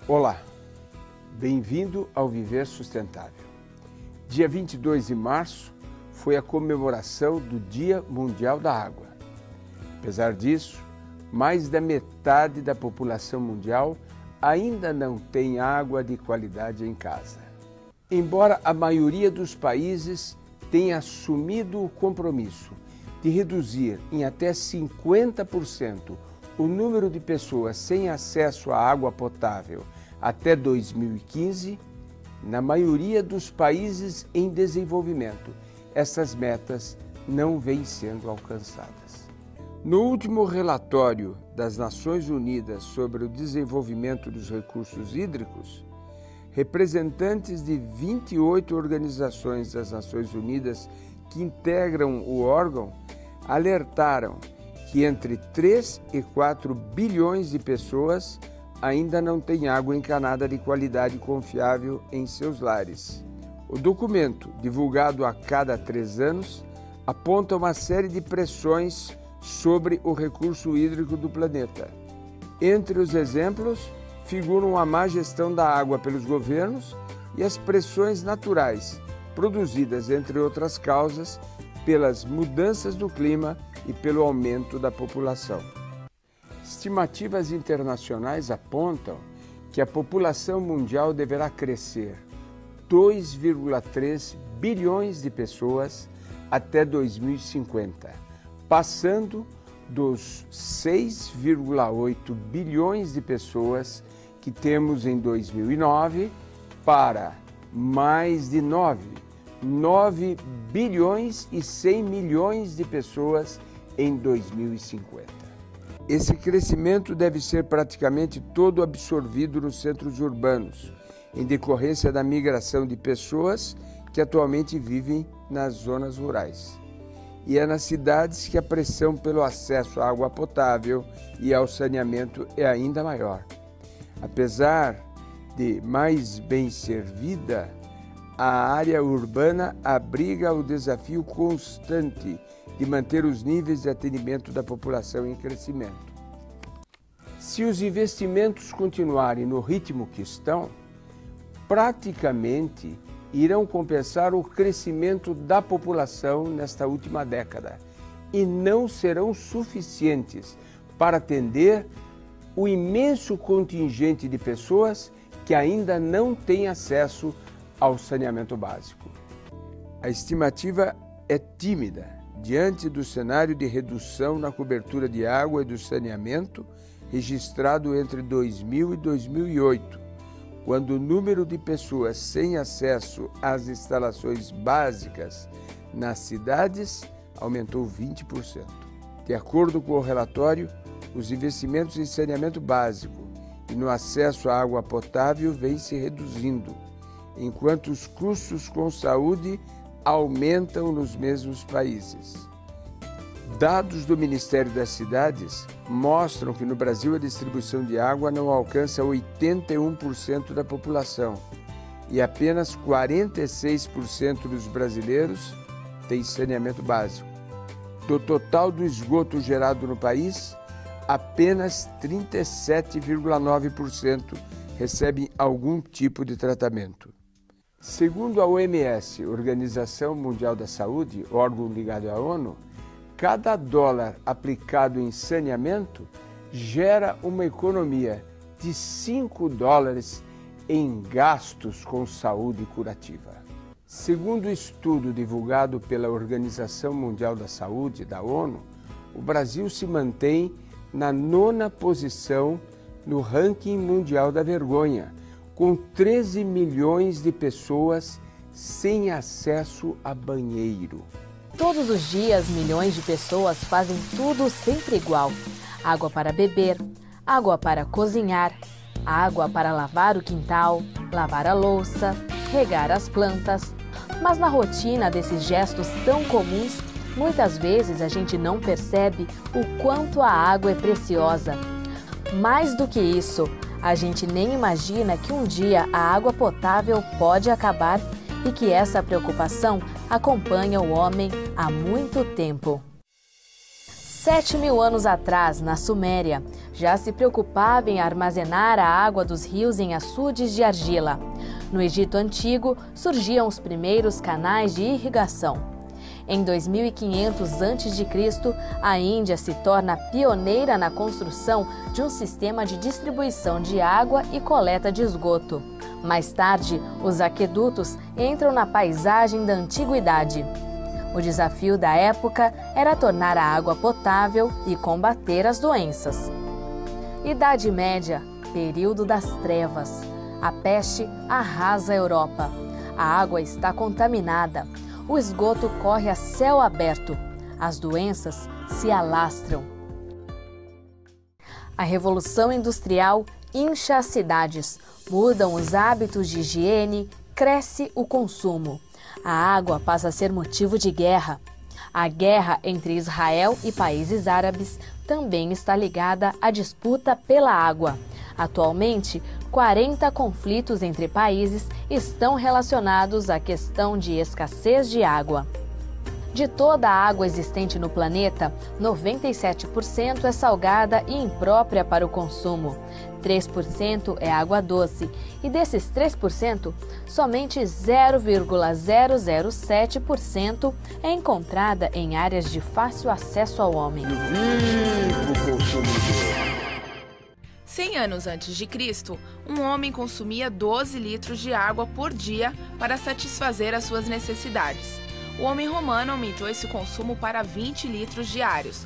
Olá, bem-vindo ao Viver Sustentável. Dia 22 de março foi a comemoração do Dia Mundial da Água. Apesar disso, mais da metade da população mundial ainda não tem água de qualidade em casa. Embora a maioria dos países tenha assumido o compromisso de reduzir em até 50% o número de pessoas sem acesso à água potável até 2015, na maioria dos países em desenvolvimento, essas metas não vêm sendo alcançadas. No último relatório das Nações Unidas sobre o desenvolvimento dos recursos hídricos, representantes de 28 organizações das Nações Unidas que integram o órgão alertaram que entre 3 e 4 bilhões de pessoas ainda não têm água encanada de qualidade confiável em seus lares. O documento, divulgado a cada 3 anos, aponta uma série de pressões sobre o recurso hídrico do planeta. Entre os exemplos, figuram a má gestão da água pelos governos e as pressões naturais, produzidas, entre outras causas, pelas mudanças do clima e pelo aumento da população. Estimativas internacionais apontam que a população mundial deverá crescer 2,3 bilhões de pessoas até 2050, passando dos 6,8 bilhões de pessoas que temos em 2009 para mais de 9 bilhões e 100 milhões de pessoas em 2050. Esse crescimento deve ser praticamente todo absorvido nos centros urbanos, em decorrência da migração de pessoas que atualmente vivem nas zonas rurais. E é nas cidades que a pressão pelo acesso à água potável e ao saneamento é ainda maior. Apesar de mais bem servida, a área urbana abriga o desafio constante de manter os níveis de atendimento da população em crescimento. Se os investimentos continuarem no ritmo que estão, praticamente irão compensar o crescimento da população nesta última década e não serão suficientes para atender o imenso contingente de pessoas que ainda não têm acesso ao saneamento básico. A estimativa é tímida diante do cenário de redução na cobertura de água e do saneamento registrado entre 2000 e 2008, quando o número de pessoas sem acesso às instalações básicas nas cidades aumentou 20%. De acordo com o relatório, os investimentos em saneamento básico e no acesso à água potável vêm se reduzindo, enquanto os custos com saúde aumentam nos mesmos países. Dados do Ministério das Cidades mostram que no Brasil a distribuição de água não alcança 81% da população e apenas 46% dos brasileiros têm saneamento básico. Do total do esgoto gerado no país, apenas 37,9% recebem algum tipo de tratamento. Segundo a OMS, Organização Mundial da Saúde, órgão ligado à ONU, cada dólar aplicado em saneamento gera uma economia de 5 dólares em gastos com saúde curativa. Segundo o estudo divulgado pela Organização Mundial da Saúde, da ONU, o Brasil se mantém na 9ª posição no ranking mundial da vergonha, com 13 milhões de pessoas sem acesso a banheiro. Todos os dias, milhões de pessoas fazem tudo sempre igual. Água para beber, água para cozinhar, água para lavar o quintal, lavar a louça, regar as plantas. Mas na rotina desses gestos tão comuns, muitas vezes a gente não percebe o quanto a água é preciosa. Mais do que isso, a gente nem imagina que um dia a água potável pode acabar e que essa preocupação acompanha o homem há muito tempo. 7.000 anos atrás, na Suméria, já se preocupava em armazenar a água dos rios em açudes de argila. No Egito Antigo, surgiam os primeiros canais de irrigação. Em 2500 a.C., a Índia se torna pioneira na construção de um sistema de distribuição de água e coleta de esgoto. Mais tarde, os aquedutos entram na paisagem da antiguidade. O desafio da época era tornar a água potável e combater as doenças. Idade Média, período das trevas. A peste arrasa a Europa. A água está contaminada. O esgoto corre a céu aberto. As doenças se alastram. A Revolução Industrial incha as cidades. Mudam os hábitos de higiene, cresce o consumo. A água passa a ser motivo de guerra. A guerra entre Israel e países árabes também está ligada à disputa pela água. Atualmente, 40 conflitos entre países estão relacionados à questão de escassez de água. De toda a água existente no planeta, 97% é salgada e imprópria para o consumo. 3% é água doce e desses 3%, somente 0,007% é encontrada em áreas de fácil acesso ao homem. 100 anos antes de Cristo, um homem consumia 12 litros de água por dia para satisfazer as suas necessidades. O homem romano aumentou esse consumo para 20 litros diários.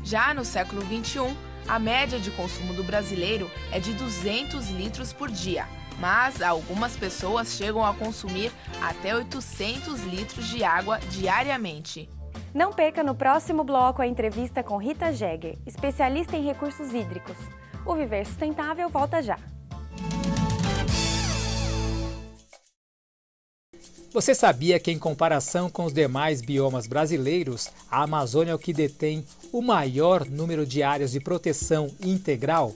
Já no século XXI, a média de consumo do brasileiro é de 200 litros por dia, mas algumas pessoas chegam a consumir até 800 litros de água diariamente. Não perca no próximo bloco a entrevista com Rita Jäger, especialista em recursos hídricos. O Viver Sustentável volta já. Você sabia que, em comparação com os demais biomas brasileiros, a Amazônia é o que detém o maior número de áreas de proteção integral?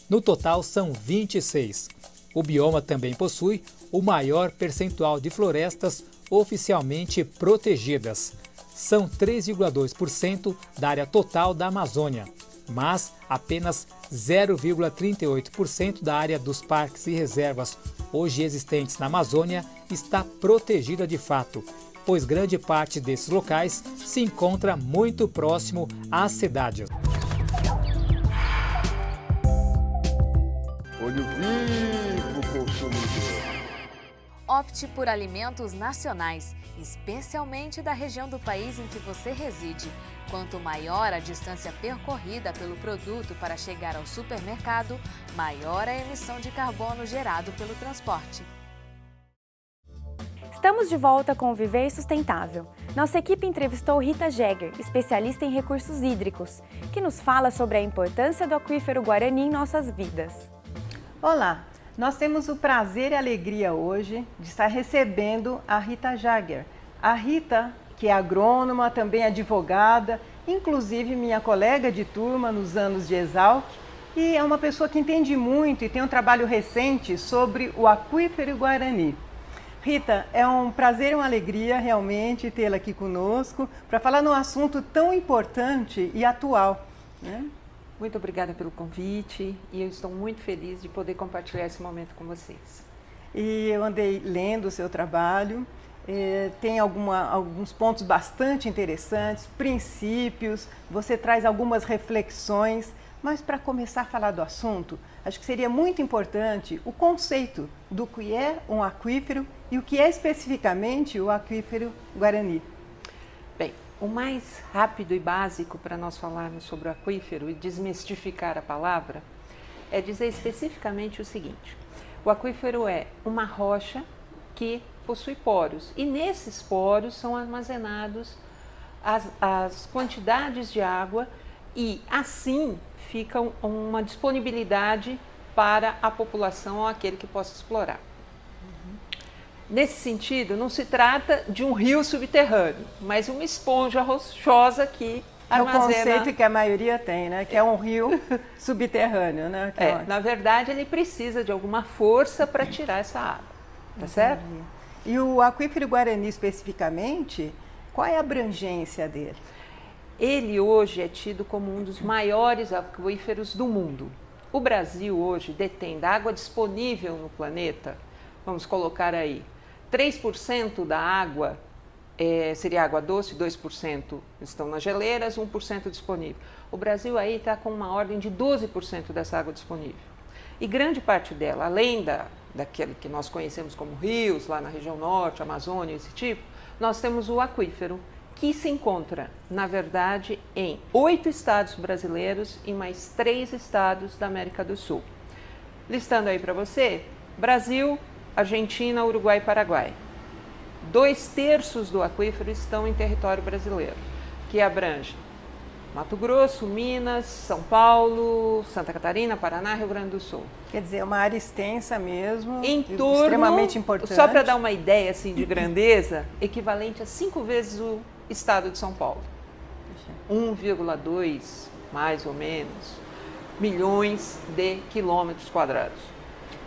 No total, são 26. O bioma também possui o maior percentual de florestas oficialmente protegidas. São 3,2% da área total da Amazônia, mas apenas 0,38% da área dos parques e reservas hoje existentes na Amazônia está protegida de fato, pois grande parte desses locais se encontra muito próximo às cidades. Olho Vivo Consumidor. Opte por alimentos nacionais, especialmente da região do país em que você reside. Quanto maior a distância percorrida pelo produto para chegar ao supermercado, maior a emissão de carbono gerado pelo transporte. Estamos de volta com o Viver Sustentável. Nossa equipe entrevistou Rita Jäger, especialista em recursos hídricos, que nos fala sobre a importância do aquífero Guarani em nossas vidas. Olá, nós temos o prazer e a alegria hoje de estar recebendo a Rita Jäger. A Rita, que é agrônoma, também advogada, inclusive minha colega de turma nos anos de Exalc, e é uma pessoa que entende muito e tem um trabalho recente sobre o aquífero Guarani. Rita, é um prazer e uma alegria realmente tê-la aqui conosco para falar num assunto tão importante e atual, né? Muito obrigada pelo convite e eu estou muito feliz de poder compartilhar esse momento com vocês. E eu andei lendo o seu trabalho, tem alguns pontos bastante interessantes, princípios, você traz algumas reflexões, mas para começar a falar do assunto, acho que seria muito importante o conceito do que é um aquífero e o que é especificamente o aquífero Guarani. Bem, o mais rápido e básico para nós falarmos sobre o aquífero e desmistificar a palavra é dizer especificamente o seguinte: o aquífero é uma rocha que possui poros e nesses poros são armazenados as quantidades de água e assim fica uma disponibilidade para a população ou aquele que possa explorar. Nesse sentido, não se trata de um rio subterrâneo, mas uma esponja rochosa que armazena... É o conceito que a maioria tem, né? Que é um rio subterrâneo, né? Na verdade, ele precisa de alguma força para tirar essa água, tá certo? E o aquífero Guarani especificamente, qual é a abrangência dele? ele hoje é tido como um dos maiores aquíferos do mundo. O Brasil hoje detém da água disponível no planeta, vamos colocar aí, 3% da água seria água doce, 2% estão nas geleiras, 1% disponível. O Brasil aí está com uma ordem de 12% dessa água disponível. E grande parte dela, além daquele que nós conhecemos como rios, lá na região norte, Amazônia, esse tipo, nós temos o aquífero, que se encontra, na verdade, em 8 estados brasileiros e mais 3 estados da América do Sul. Listando aí para você, Brasil, Argentina, Uruguai e Paraguai. 2/3 do aquífero estão em território brasileiro, que abrange Mato Grosso, Minas, São Paulo, Santa Catarina, Paraná, Rio Grande do Sul. Quer dizer, é uma área extensa mesmo, em torno, extremamente importante. Só para dar uma ideia assim, de grandeza, equivalente a 5 vezes o estado de São Paulo. 1,2, mais ou menos, milhões de quilômetros quadrados.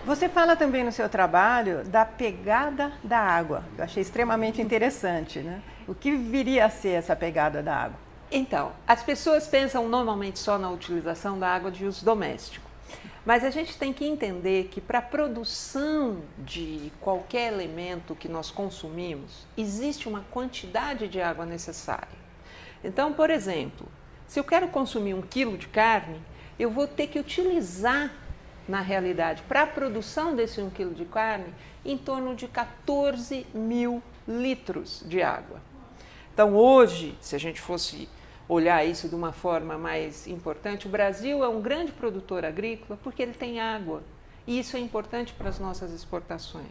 Você fala também no seu trabalho da pegada da água. Eu achei extremamente interessante, né? O que viria a ser essa pegada da água? Então, as pessoas pensam normalmente só na utilização da água de uso doméstico. Mas a gente tem que entender que para a produção de qualquer elemento que nós consumimos, existe uma quantidade de água necessária. Então, por exemplo, se eu quero consumir 1 quilo de carne, eu vou ter que utilizar, na realidade, para a produção desse 1 quilo de carne, em torno de 14 mil litros de água. Então, hoje, se a gente fosse olhar isso de uma forma mais importante, o Brasil é um grande produtor agrícola porque ele tem água. E isso é importante para as nossas exportações.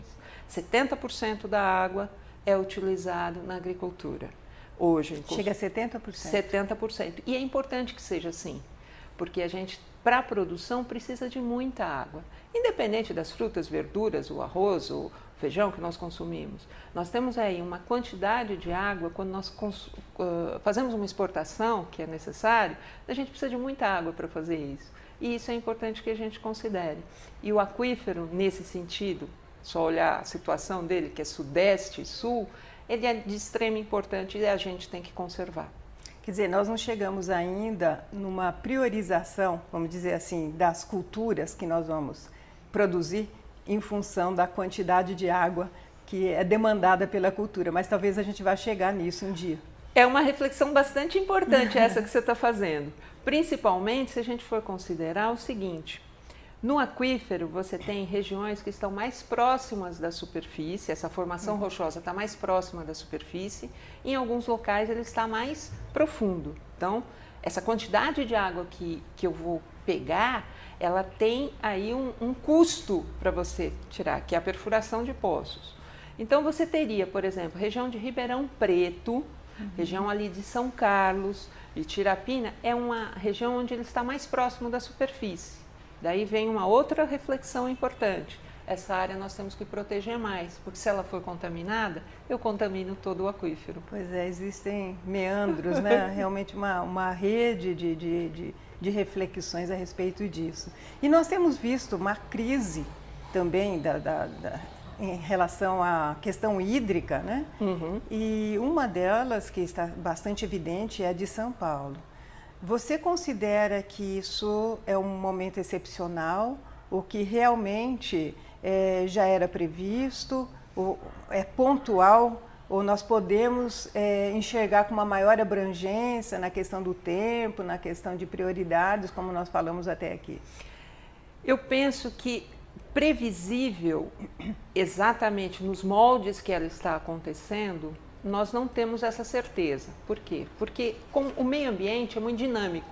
70% da água é utilizado na agricultura. Hoje, chega a 70%. 70%. E é importante que seja assim, porque a gente, para a produção, precisa de muita água. Independente das frutas, verduras, o arroz, o feijão que nós consumimos. Nós temos aí uma quantidade de água, quando nós fazemos uma exportação, que é necessário, a gente precisa de muita água para fazer isso. E isso é importante que a gente considere. E o aquífero, nesse sentido, só olhar a situação dele, que é sudeste e sul, ele é de extrema importância e a gente tem que conservar. Quer dizer, nós não chegamos ainda numa priorização, vamos dizer assim, das culturas que nós vamos produzir em função da quantidade de água que é demandada pela cultura, mas talvez a gente vá chegar nisso um dia. É uma reflexão bastante importante essa que você está fazendo, principalmente se a gente for considerar o seguinte: no aquífero você tem regiões que estão mais próximas da superfície, essa formação rochosa está mais próxima da superfície, em alguns locais ele está mais profundo. Então, essa quantidade de água que eu vou pegar, ela tem aí um custo para você tirar, que é a perfuração de poços. Então você teria, por exemplo, região de Ribeirão Preto, região ali de São Carlos, de Tirapina, é uma região onde ele está mais próximo da superfície. Daí vem uma outra reflexão importante. Essa área nós temos que proteger mais, porque se ela for contaminada, eu contamino todo o aquífero. Pois é, existem meandros, né? Realmente uma rede de reflexões a respeito disso. E nós temos visto uma crise também em relação à questão hídrica, né? E uma delas, que está bastante evidente, é a de São Paulo. Você considera que isso é um momento excepcional, ou que realmente já era previsto, ou é pontual, ou nós podemos enxergar com uma maior abrangência na questão do tempo, na questão de prioridades, como nós falamos até aqui? Eu penso que previsível, exatamente nos moldes que ela está acontecendo, nós não temos essa certeza. Por quê? Porque o meio ambiente é muito dinâmico.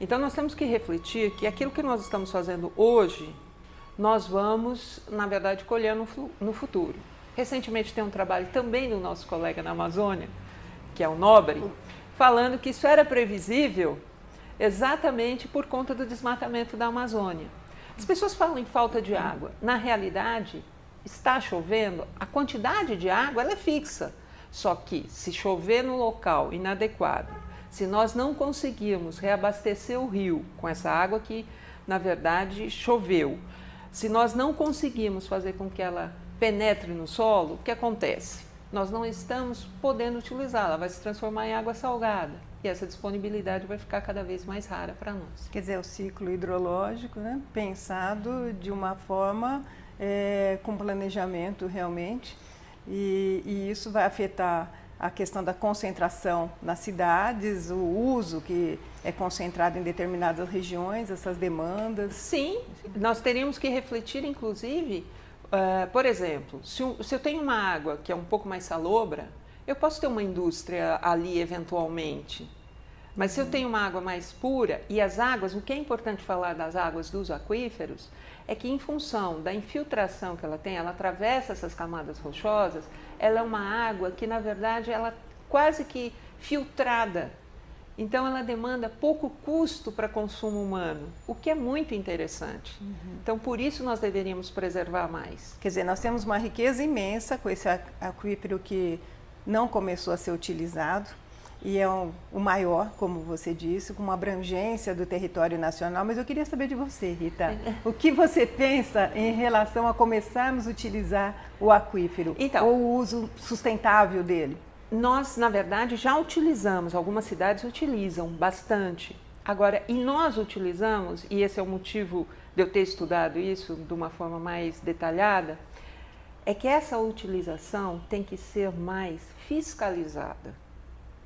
Então nós temos que refletir que aquilo que nós estamos fazendo hoje, nós vamos, na verdade, colher no futuro. Recentemente tem um trabalho também do nosso colega na Amazônia, que é o Nobre, falando que isso era previsível exatamente por conta do desmatamento da Amazônia. As pessoas falam em falta de água. Na realidade, está chovendo, a quantidade de água ela é fixa. Só que se chover no local inadequado, se nós não conseguirmos reabastecer o rio com essa água que, na verdade, choveu, se nós não conseguirmos fazer com que ela penetre no solo, o que acontece? Nós não estamos podendo utilizá-la, vai se transformar em água salgada. e essa disponibilidade vai ficar cada vez mais rara para nós. Quer dizer, o ciclo hidrológico, né, pensado de uma forma com planejamento realmente, e isso vai afetar a questão da concentração nas cidades, o uso que é concentrado em determinadas regiões, essas demandas. Sim, nós teríamos que refletir, inclusive, por exemplo, se eu tenho uma água que é um pouco mais salobra, eu posso ter uma indústria ali eventualmente. Mas se eu tenho uma água mais pura, e as águas, o que é importante falar das águas dos aquíferos, é que em função da infiltração que ela tem, ela atravessa essas camadas rochosas, ela é uma água que, na verdade, ela quase que filtrada. Então, ela demanda pouco custo para consumo humano, o que é muito interessante. Então, por isso nós deveríamos preservar mais. Quer dizer, nós temos uma riqueza imensa com esse aquífero que não começou a ser utilizado, e é o maior, como você disse, com uma abrangência do território nacional. Mas eu queria saber de você, Rita, o que você pensa em relação a começarmos a utilizar o aquífero, ou o uso sustentável dele? Nós, na verdade, já utilizamos, algumas cidades utilizam bastante. Agora, e nós utilizamos, e esse é o motivo de eu ter estudado isso de uma forma mais detalhada, é que essa utilização tem que ser mais fiscalizada.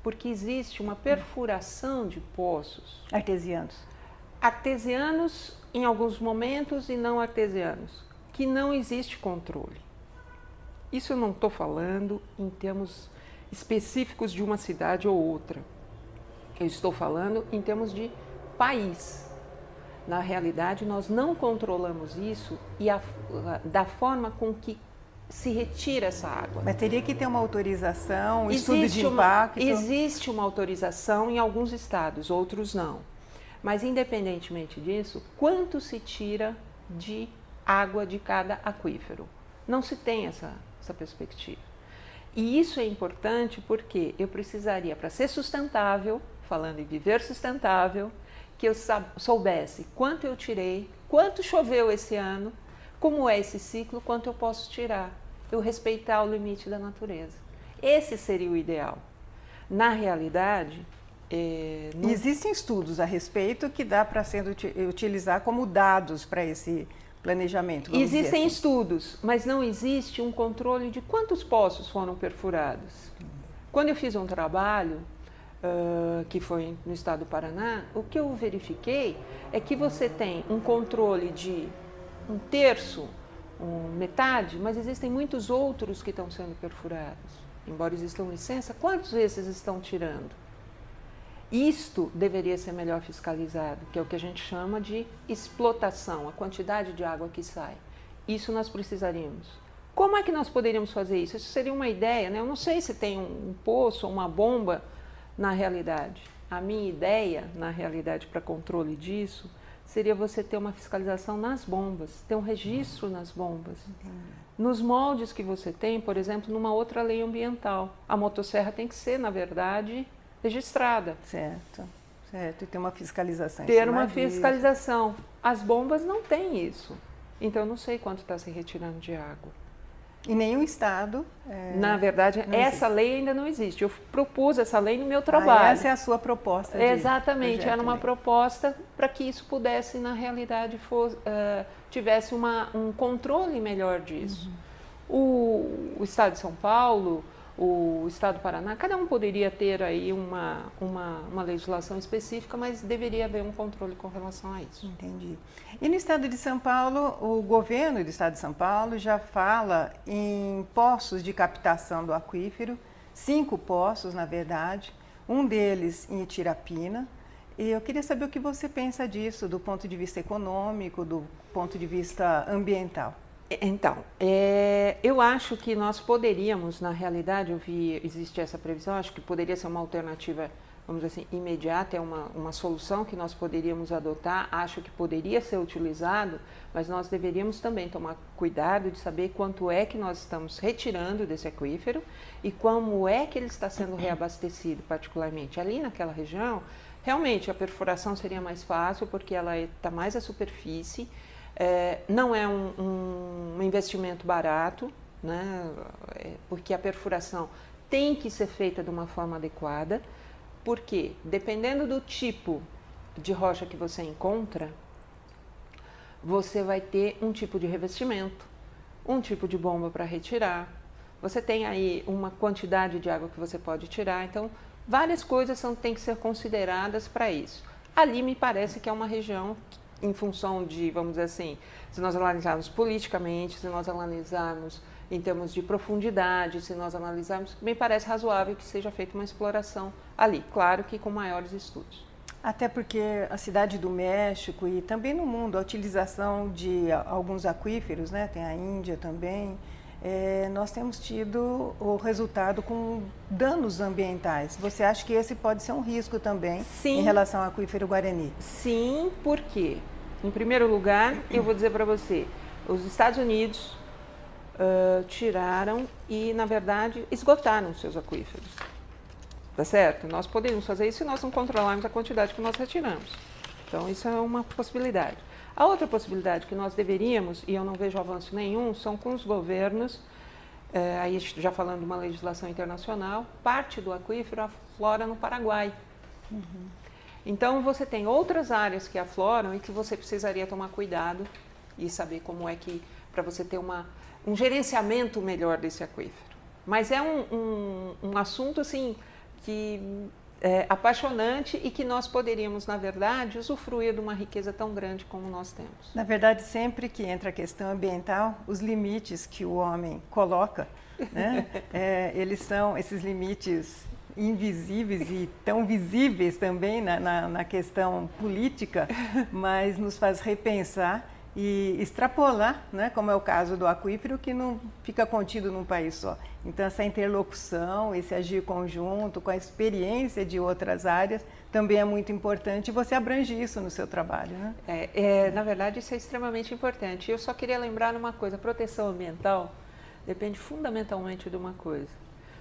Porque existe uma perfuração de poços. Artesianos. Artesianos em alguns momentos e não artesianos, que não existe controle. Isso eu não estou falando em termos específicos de uma cidade ou outra. Eu estou falando em termos de país. Na realidade, nós não controlamos isso e da forma com que se retira essa água. Mas teria que ter uma autorização, estudo de impacto? Existe uma autorização em alguns estados, outros não. Mas, independentemente disso, quanto se tira de água de cada aquífero? Não se tem essa perspectiva. E isso é importante porque eu precisaria, para ser sustentável, falando em viver sustentável, que eu soubesse quanto eu tirei, quanto choveu esse ano, como é esse ciclo, quanto eu posso tirar. Eu respeitar o limite da natureza. Esse seria o ideal. Na realidade... Existem estudos a respeito que dá para utilizar como dados para esse planejamento. Existem estudos, mas não existe um controle de quantos poços foram perfurados. Quando eu fiz um trabalho, que foi no estado do Paraná, o que eu verifiquei é que você tem um controle de um terço, metade, mas existem muitos outros que estão sendo perfurados. Embora existam licença, quantos desses estão tirando? Isto deveria ser melhor fiscalizado, que é o que a gente chama de explotação, a quantidade de água que sai. Isso nós precisaríamos. Como é que nós poderíamos fazer isso? Isso seria uma ideia, né? Eu não sei se tem um poço ou uma bomba na realidade. A minha ideia, na realidade, para controle disso, seria você ter uma fiscalização nas bombas, ter um registro nas bombas. Nos moldes que você tem, por exemplo, numa outra lei ambiental. A motosserra tem que ser, na verdade, registrada. Certo, certo. E ter uma fiscalização. Ter uma fiscalização. As bombas não têm isso. Então, eu não sei quanto está se retirando de água. Em nenhum estado. Na verdade, essa lei ainda não existe. Eu propus essa lei no meu trabalho. Essa é a sua proposta. Exatamente, era uma proposta para que isso pudesse, na realidade, tivesse um controle melhor disso. O estado de São Paulo, o estado do Paraná, cada um poderia ter aí uma legislação específica, mas deveria haver um controle com relação a isso. Entendi. E no estado de São Paulo, o governo do estado de São Paulo já fala em poços de captação do aquífero, 5 poços, na verdade, um deles em Itirapina. E eu queria saber o que você pensa disso, do ponto de vista econômico, do ponto de vista ambiental. Então, eu acho que nós poderíamos, na realidade, existe essa previsão, acho que poderia ser uma alternativa, vamos dizer assim, imediata, é uma solução que nós poderíamos adotar, acho que poderia ser utilizado, mas nós deveríamos também tomar cuidado de saber quanto é que nós estamos retirando desse aquífero e como é que ele está sendo reabastecido, particularmente ali naquela região. Realmente, a perfuração seria mais fácil, porque ela está mais à superfície. Não é um investimento barato, né? Porque a perfuração tem que ser feita de uma forma adequada. Porque, dependendo do tipo de rocha que você encontra, você vai ter um tipo de revestimento, um tipo de bomba para retirar. Você tem aí uma quantidade de água que você pode tirar. Então, várias coisas têm que ser consideradas para isso. Ali me parece que é uma região, em função de, vamos dizer assim, se nós analisarmos politicamente, se nós analisarmos em termos de profundidade, se nós analisarmos, me parece razoável que seja feita uma exploração ali. Claro que com maiores estudos. Até porque a cidade do México e também no mundo, a utilização de alguns aquíferos, né? Tem a Índia também, nós temos tido o resultado com danos ambientais. Você acha que esse pode ser um risco também em relação ao aquífero Guarani? Sim, porque, em primeiro lugar, eu vou dizer para você, os Estados Unidos tiraram e, na verdade, esgotaram seus aquíferos. Tá certo? Nós podemos fazer isso se nós não controlarmos a quantidade que nós retiramos. Então, isso é uma possibilidade. A outra possibilidade que nós deveríamos, e eu não vejo avanço nenhum, são com os governos, aí já falando de uma legislação internacional, parte do aquífero aflora no Paraguai. Então, você tem outras áreas que afloram e que você precisaria tomar cuidado e saber como é que, para você ter um gerenciamento melhor desse aquífero. Mas é um assunto, assim, que é apaixonante e que nós poderíamos, na verdade, usufruir de uma riqueza tão grande como nós temos. Na verdade, sempre que entra a questão ambiental, os limites que o homem coloca, né, eles são esses limites invisíveis e tão visíveis também na questão política, mas nos faz repensar e extrapolar, né, como é o caso do aquífero, que não fica contido num país só. Então, essa interlocução, esse agir conjunto, com a experiência de outras áreas, também é muito importante e você abrange isso no seu trabalho, né? Na verdade, isso é extremamente importante. Eu só queria lembrar uma coisa, a proteção ambiental depende fundamentalmente de uma coisa,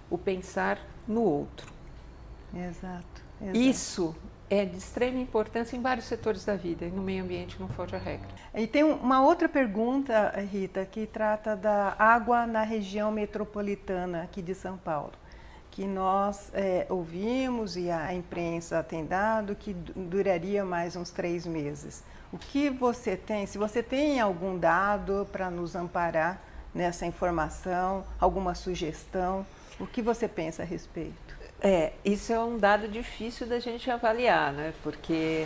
o pensar no outro. Exato. Isso é de extrema importância em vários setores da vida, e no meio ambiente não foge a regra. E tem uma outra pergunta, Rita, que trata da água na região metropolitana aqui de São Paulo, que nós ouvimos e a imprensa tem dado que duraria mais uns 3 meses. O que você tem, se você tem algum dado para nos amparar nessa informação, alguma sugestão, o que você pensa a respeito? Isso é um dado difícil da gente avaliar, né? Porque,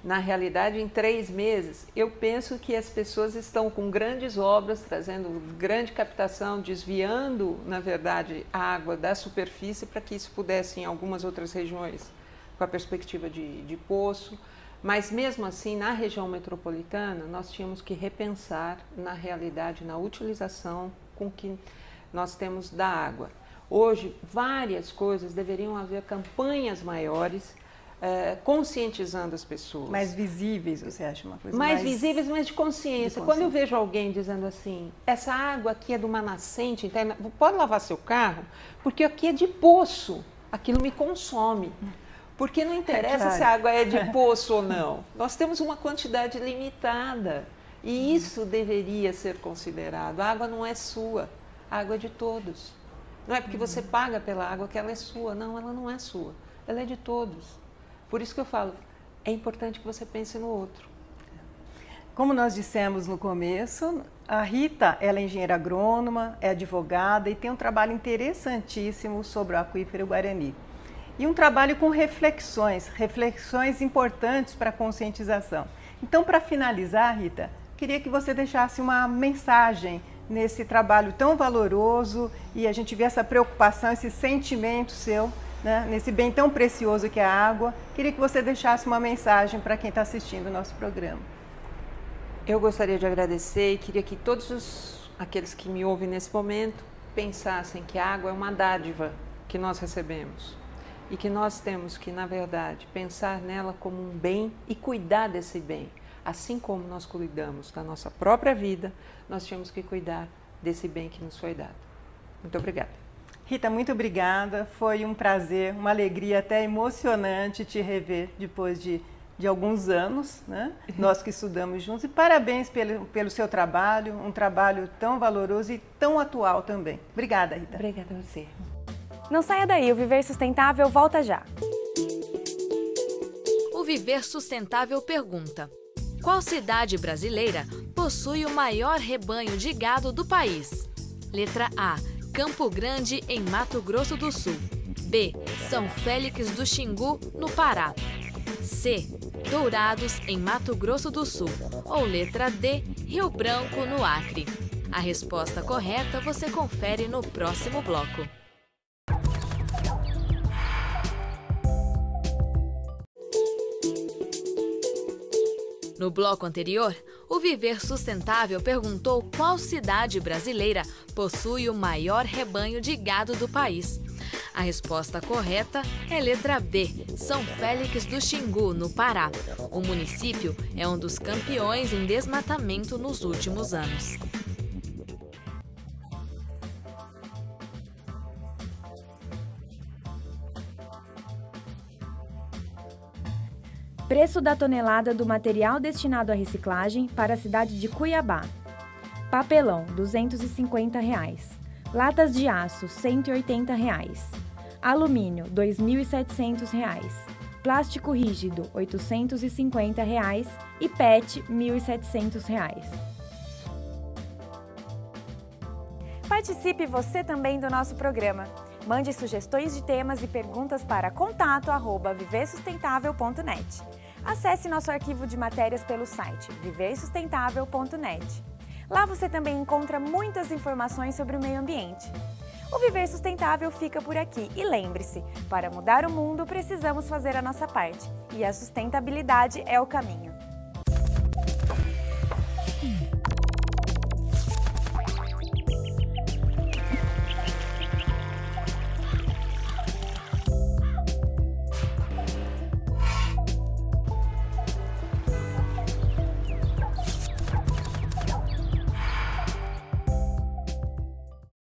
na realidade, em 3 meses, eu penso que as pessoas estão com grandes obras, trazendo grande captação, desviando, na verdade, a água da superfície para que isso pudesse, em algumas outras regiões, com a perspectiva de poço. Mas, mesmo assim, na região metropolitana, nós tínhamos que repensar, na realidade, na utilização com que nós temos da água. Hoje, várias coisas, deveriam haver campanhas maiores, conscientizando as pessoas. Mais visíveis, você acha uma coisa? Mais visíveis, mas de consciência. Quando eu vejo alguém dizendo assim, essa água aqui é de uma nascente interna, pode lavar seu carro, porque aqui é de poço, aquilo me consome. Porque não interessa se a água é de poço ou não. Nós temos uma quantidade limitada e isso deveria ser considerado. A água não é sua, a água é de todos. Não é porque você paga pela água que ela é sua. Não, ela não é sua. Ela é de todos. Por isso que eu falo, é importante que você pense no outro. Como nós dissemos no começo, a Rita, ela é engenheira agrônoma, é advogada e tem um trabalho interessantíssimo sobre o aquífero Guarani. E um trabalho com reflexões importantes para a conscientização. Então, para finalizar, Rita, queria que você deixasse uma mensagem nesse trabalho tão valoroso e a gente vê essa preocupação, esse sentimento seu, né, nesse bem tão precioso que é a água. Queria que você deixasse uma mensagem para quem está assistindo o nosso programa. Eu gostaria de agradecer e queria que todos aqueles que me ouvem nesse momento pensassem que a água é uma dádiva que nós recebemos e que nós temos que, na verdade, pensar nela como um bem e cuidar desse bem. Assim como nós cuidamos da nossa própria vida, nós temos que cuidar desse bem que nos foi dado. Muito obrigada. Rita, muito obrigada. Foi um prazer, uma alegria até emocionante te rever depois de alguns anos, né? Nós que estudamos juntos. E parabéns pelo seu trabalho, um trabalho tão valoroso e tão atual também. Obrigada, Rita. Obrigada a você. Não saia daí, o Viver Sustentável volta já. Viver Sustentável pergunta: qual cidade brasileira possui o maior rebanho de gado do país? Letra A, Campo Grande, em Mato Grosso do Sul. B, São Félix do Xingu, no Pará. C, Dourados, em Mato Grosso do Sul. Ou letra D, Rio Branco, no Acre. A resposta correta você confere no próximo bloco. No bloco anterior, o Viver Sustentável perguntou qual cidade brasileira possui o maior rebanho de gado do país. A resposta correta é letra B, São Félix do Xingu, no Pará. O município é um dos campeões em desmatamento nos últimos anos. Preço da tonelada do material destinado à reciclagem para a cidade de Cuiabá. Papelão, R$ 250. Latas de aço, R$ 180. Alumínio, R$ 2.700. Plástico rígido, R$ 850. E PET, R$ 1.700. Participe você também do nosso programa. Mande sugestões de temas e perguntas para contato@viversustentável.net. Acesse nosso arquivo de matérias pelo site viversustentável.net. Lá você também encontra muitas informações sobre o meio ambiente. O Viver Sustentável fica por aqui e lembre-se, para mudar o mundo precisamos fazer a nossa parte e a sustentabilidade é o caminho.